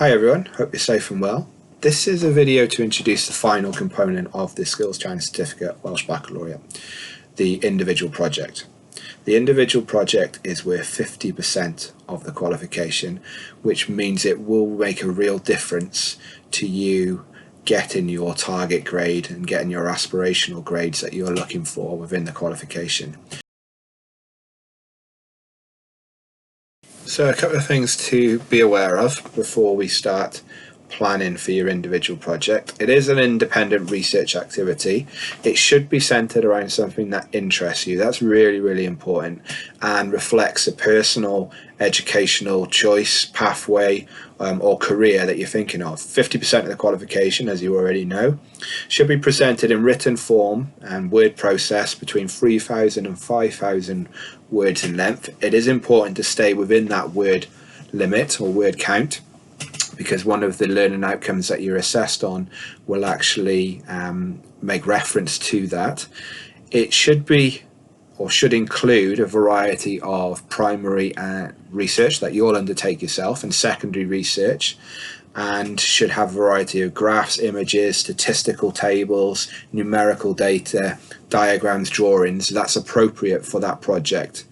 Hi everyone, hope you're safe and well. This is a video to introduce the final component of the Skills Training Certificate Welsh Baccalaureate, the individual project. The individual project is worth 50% of the qualification, which means it will make a real difference to you getting your target grade and getting your aspirational grades that you're looking for within the qualification. So a couple of things to be aware of before we start planning for your individual project. It is an independent research activity. It should be centered around something that interests you. That's really important and reflects a personal educational choice, pathway or career that you're thinking of. 50% of the qualification, as you already know, should be presented in written form and word process between 3,000 and 5,000 words in length. It is important to stay within that word limit or word count, because one of the learning outcomes that you're assessed on will actually make reference to that. It should be or should include a variety of primary research that you'll undertake yourself and secondary research, and should have a variety of graphs, images, statistical tables, numerical data, diagrams, drawings that's appropriate for that project.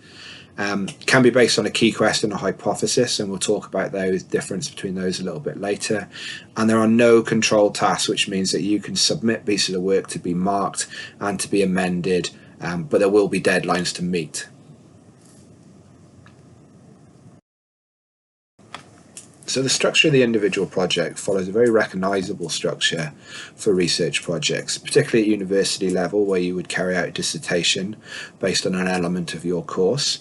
Can be based on a key question or hypothesis, and we'll talk about those difference between those a little bit later. And there are no controlled tasks, which means that you can submit pieces of work to be marked and to be amended, but there will be deadlines to meet. So the structure of the individual project follows a very recognisable structure for research projects, particularly at university level, where you would carry out a dissertation based on an element of your course.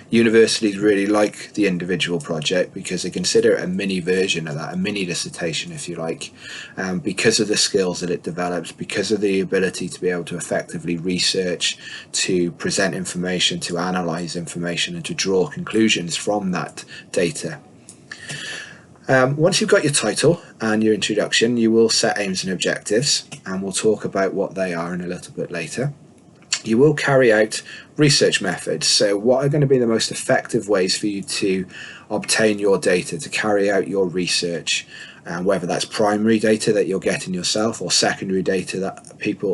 Universities really like the individual project because they consider it a mini version of that, a mini dissertation if you like, because of the skills that it develops, because of the ability to be able to effectively research, to present information, to analyse information and to draw conclusions from that data. Once you've got your title and your introduction, you will set aims and objectives, and we'll talk about what they are in a little bit later. You will carry out research methods. So what are going to be the most effective ways for you to obtain your data, to carry out your research, whether that's primary data that you're getting yourself or secondary data that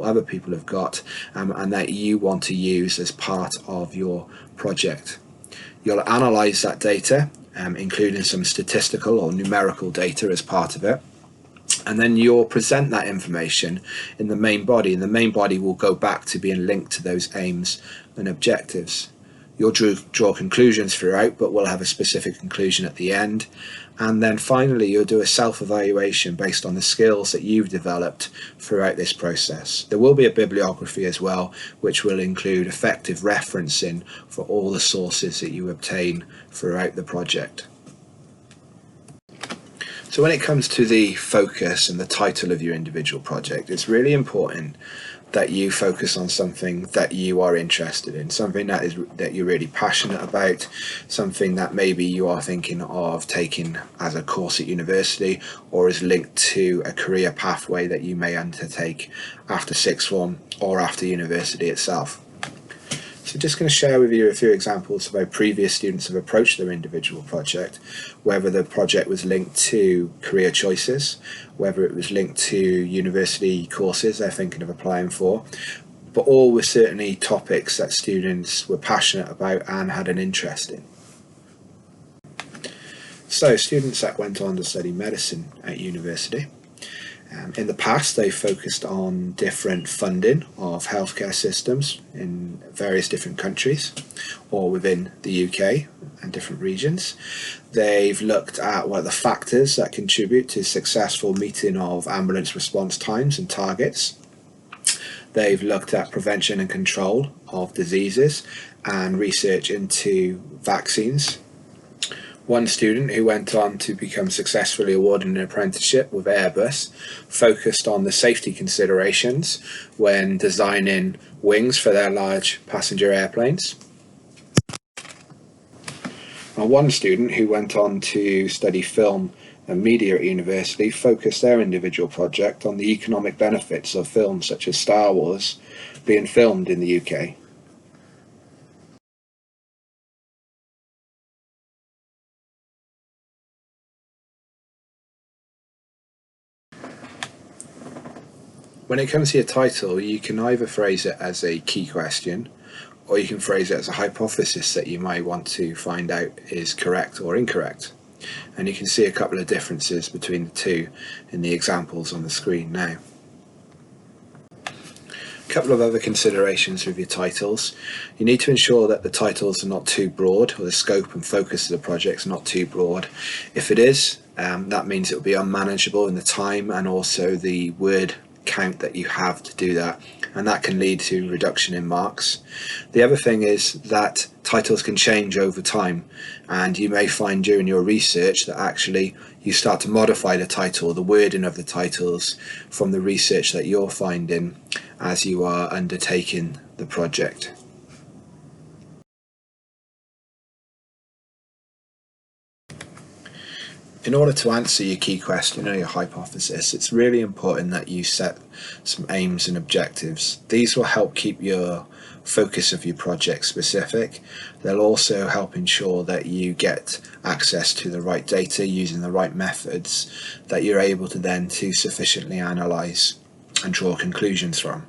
other people have got, and that you want to use as part of your project. You'll analyse that data, including some statistical or numerical data as part of it. And then you'll present that information in the main body, and the main body will go back to being linked to those aims and objectives. You'll draw conclusions throughout, but we'll have a specific conclusion at the end. And then finally, you'll do a self-evaluation based on the skills that you've developed throughout this process. There will be a bibliography as well, which will include effective referencing for all the sources that you obtain throughout the project. So when it comes to the focus and the title of your individual project, it's really important that you focus on something that you are interested in, something that you're really passionate about, something that maybe you are thinking of taking as a course at university or is linked to a career pathway that you may undertake after sixth form or after university itself. So just going to share with you a few examples of how previous students have approached their individual project, whether the project was linked to career choices, whether it was linked to university courses they're thinking of applying for, but all were certainly topics that students were passionate about and had an interest in. So students that went on to study medicine at university, in the past, they focused on different funding of healthcare systems in various different countries or within the UK and different regions. They've looked at what are the factors that contribute to successful meeting of ambulance response times and targets. They've looked at prevention and control of diseases and research into vaccines. One student who went on to become successfully awarded an apprenticeship with Airbus focused on the safety considerations when designing wings for their large passenger airplanes. And one student who went on to study film and media at university focused their individual project on the economic benefits of films such as Star Wars being filmed in the UK. When it comes to your title, you can either phrase it as a key question, or you can phrase it as a hypothesis that you might want to find out is correct or incorrect. And you can see a couple of differences between the two in the examples on the screen now. A couple of other considerations with your titles. You need to ensure that the titles are not too broad, or the scope and focus of the project is not too broad. If it is, that means it will be unmanageable in the time and also the word count that you have to do that, and that can lead to reduction in marks. The other thing is that titles can change over time, and you may find during your research that actually you start to modify the title, the wording of the titles, from the research that you're finding as you are undertaking the project. In order to answer your key question or your hypothesis, it's really important that you set some aims and objectives. These will help keep your focus of your project specific. They'll also help ensure that you get access to the right data using the right methods that you're able to then to sufficiently analyse and draw conclusions from.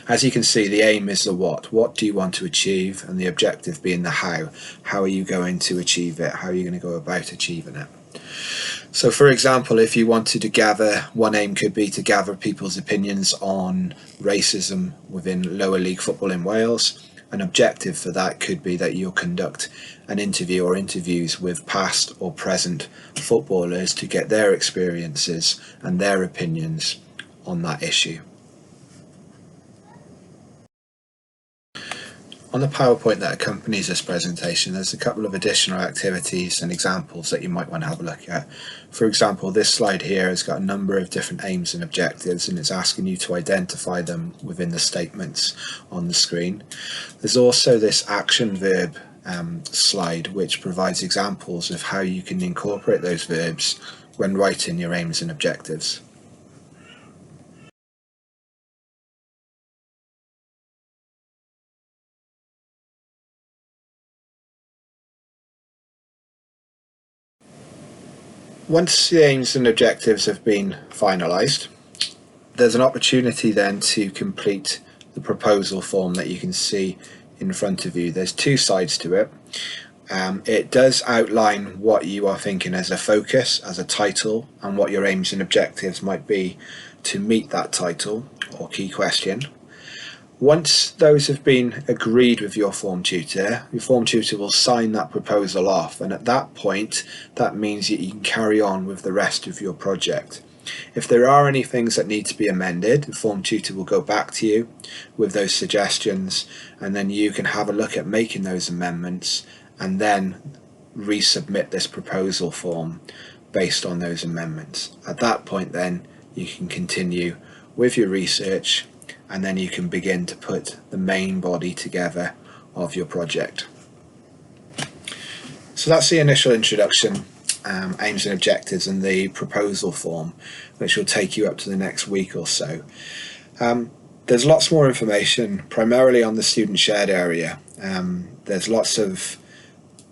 As you can see, the aim is the what do you want to achieve, and the objective being the how are you going to achieve it, how are you going to go about achieving it. So for example, if you wanted to gather, one aim could be to gather people's opinions on racism within lower league football in Wales. An objective for that could be that you'll conduct an interview or interviews with past or present footballers to get their experiences and their opinions on that issue. On the PowerPoint that accompanies this presentation, there's a couple of additional activities and examples that you might want to have a look at. For example, this slide here has got a number of different aims and objectives, and it's asking you to identify them within the statements on the screen. There's also this action verb slide, which provides examples of how you can incorporate those verbs when writing your aims and objectives. Once the aims and objectives have been finalised, there's an opportunity then to complete the proposal form that you can see in front of you. There's two sides to it. It does outline what you are thinking as a focus, as a title, and what your aims and objectives might be to meet that title or key question. Once those have been agreed with your form tutor will sign that proposal off, and at that point that means that you can carry on with the rest of your project. If there are any things that need to be amended, the form tutor will go back to you with those suggestions, and then you can have a look at making those amendments and then resubmit this proposal form based on those amendments. At that point then you can continue with your research, and then you can begin to put the main body together of your project. So that's the initial introduction, aims and objectives, and the proposal form, which will take you up to the next week or so. There's lots more information, primarily on the student shared area. There's lots of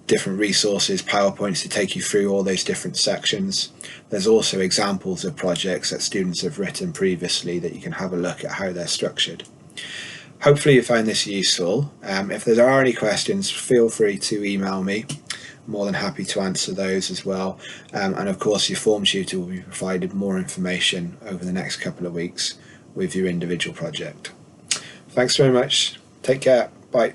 different resources, PowerPoints to take you through all those different sections. There's also examples of projects that students have written previously that you can have a look at how they're structured. Hopefully you found this useful. If there are any questions, feel free to email me. I'm more than happy to answer those as well. And of course your form tutor will be provided more information over the next couple of weeks with your individual project. Thanks very much. Take care. Bye.